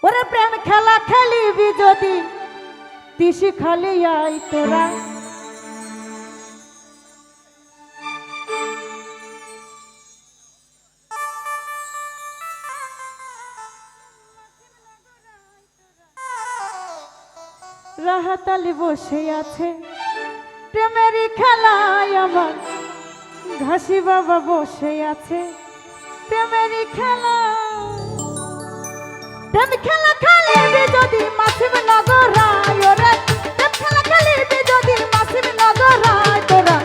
ওরে প্রেম খেলা খেলিবি যদি তিসি খালি আই তোরা রাহাতালি বসে আছে প্রেমেরই খেলায় আমার ঘাসি বাবা বসে আছে প্রেমেরই খেলা প্রেম খেলা খেলিবি যদি মাসিম নগরায় ওরে প্রেম খেলা খেলিবি যদি মাসিম নগরায় তোরা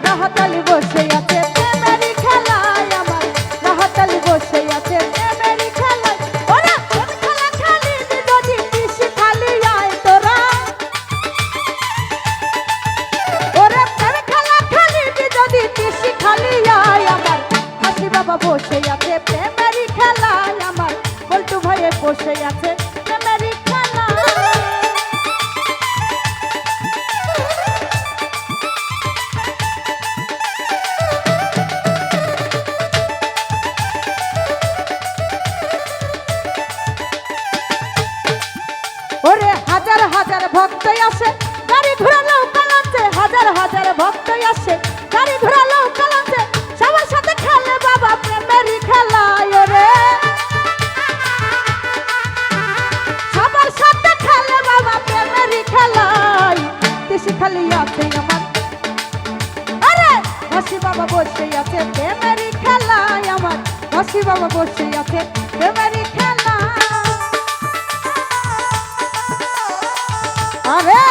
রাহাতালি বসে আছে প্রেমেরই খেলায় আমার রাহাতালি বসে আছে প্রেমেরই খেলায় ওরে প্রেম খেলা খেলিবি যদি তিসি খালি আয় তোরা ওরে প্রেম খেলা খেলিবি যদি তিসি খালি আয় আমার হাসি বাবা বসে আছে প্রেমেরই খেলায় আমার বল্টু ভাইয়ে বসে আছে প্রেমেরই খেলা ওরে হাজার হাজার ভক্ত আসে গাড়ি ঘোড়া নৌকা লাঞ্চে হাজার হাজার ভক্ত আসে গাড়ি ঘোড়া নৌকা লাঞ্চে সবার সাথে খেলে বাবা প্রেমেরই খেলা ওরে সবার সাথে খেলে বাবা প্রেমেরই খেলায় তিসি খালি আছে আমার আরে হাসি বাবা বসে আছে প্রেমেরই খেলায় আমার হাসি বাবা বসে আছে প্রেমেরই খেলা আরে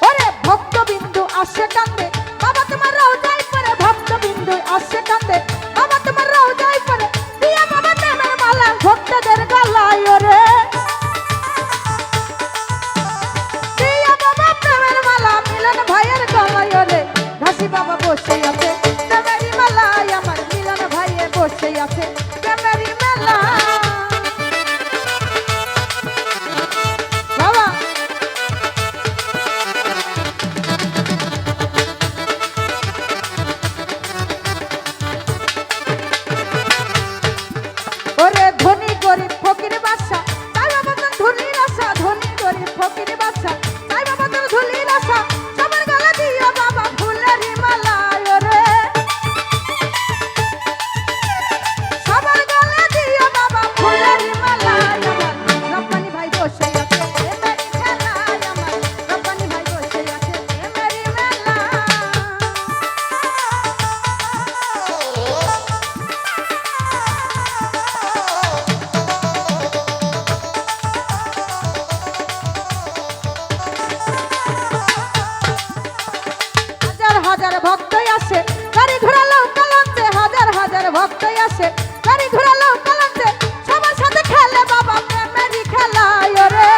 ওরে ভক্তবিন্দু আসে কান্দে বাবা তোমার রওজায় পড়ে ভক্তবিন্দু আসে কান্দে বাবা তোমার রওজায় পড়ে দিয়া বাবা প্রেমের মালা ভক্তদের গলায় ওরে দিয়া বাবা প্রেমের মালা মিলন ভাইয়ের গলায় ওরে ঘাসি বাবা বসে আছে প্রেমেরই মেলায় আমার মিলন ভাইয়ে বসে আছে প্রেমেরই মেলা বাবা ওরে ধনী গরিব ফকির বাদশা তাই বাবা তোর ধুলির আশা ধনী গরিব ফকির বাদশা তাই বাবা তোর ধুলির আশা সবার গলা দিও বাবা ফুলেরই মালা ওরে সবার গলা দিও বাবা ফুলেরই মালা আমার রব্বানি ভাই বসে আছে প্রেমেরই খেলায় আমার রব্বানি ভাই বসে আছে প্রেমেরই মেলা হাজার হাজার ভক্ত আসে গাড়ি ঘোড়া নৌকা লাঞ্চে হাজার হাজার ভক্ত আসে গাড়ি ঘোড়া নৌকা লাঞ্চে সবার সাথে খেলে বাবা প্রেমেরই খেলায় ওরে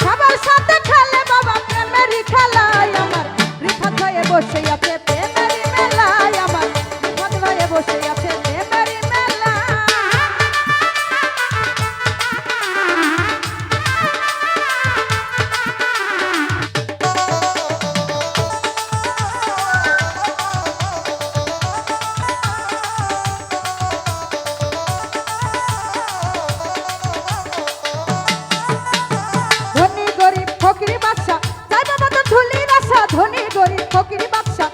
সবার সাথে খেলে বাবা প্রেমেরই খেলায় আমার রিফাত ভাইয়ে বসে আছে প্রেমেরই মেলায় আমার রিফাত ভাইয়ে বসে আছে প্রেমেরই মেলা ধনী গরিব ফকির বাদশা তাই বাবা তো ধুলির আশা ধনী গরিব ফকির বাদশা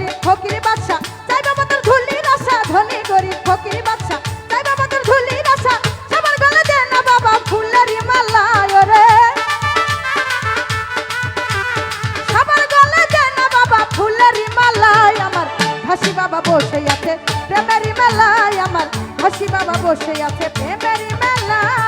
গরিব ফকির বাদশা চাই বাবা তোর ধুলির আশা ধনী গরিব ফকির বাদশা চাই বাবা তোর ধুলির আশা সবার গলা দে না বাবা ফুলেরই মালা ওরে সবার গলা দে না বাবা ফুলেরই মালায় আমার হাসি বাবা বসে আছে প্রেমেরই মেলায় আমার হাসি বাবা বসে আছে প্রেমেরই মেলায়